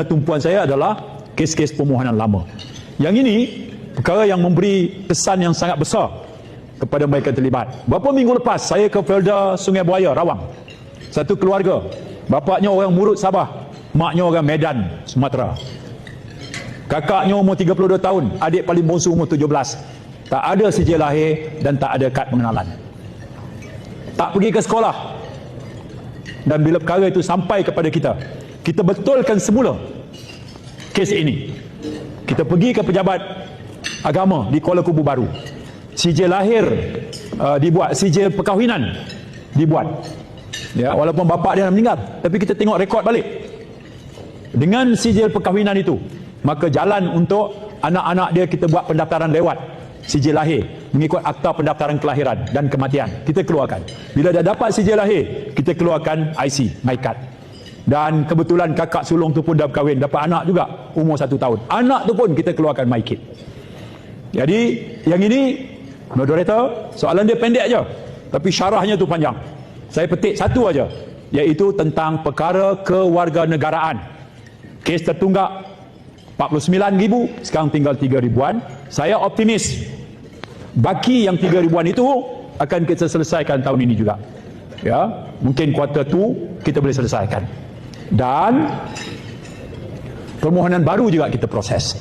tumpuan saya adalah kes-kes permohonan lama. Yang ini perkara yang memberi kesan yang sangat besar kepada mereka terlibat. Beberapa minggu lepas saya ke Felda Sungai Buaya, Rawang. Satu keluarga, bapaknya orang Murut, Sabah, maknya orang Medan, Sumatera. Kakaknya umur 32 tahun, adik paling bongsu umur 17. Tak ada sijil lahir dan tak ada kad pengenalan. Tak pergi ke sekolah. Dan bila perkara itu sampai kepada kita, kita betulkan semula kes ini. Kita pergi ke pejabat agama di Kuala Kubu Baru. Sijil lahir dibuat, sijil perkahwinan dibuat. Ya, walaupun bapa dia dah meninggal, tapi kita tengok rekod balik. Dengan sijil perkahwinan itu, maka jalan untuk anak-anak dia kita buat pendaftaran lewat sijil lahir mengikut akta pendaftaran kelahiran dan kematian. Kita keluarkan. Bila dah dapat sijil lahir, kita keluarkan IC, MyCard. Dan kebetulan kakak sulung tu pun dah berkahwin, dapat anak juga umur 1 tahun. Anak tu pun kita keluarkan MyKit. Jadi yang ini, moderator, soalan dia pendek aja, tapi syarahnya tu panjang. Saya petik satu aja, iaitu tentang perkara kewarganegaraan. Kes tertunggak 49,000, sekarang tinggal 3,000-an. Saya optimis baki yang 3,000-an itu akan kita selesaikan tahun ini juga. Ya, mungkin kuartal 2 kita boleh selesaikan. Dan permohonan baru juga kita proses.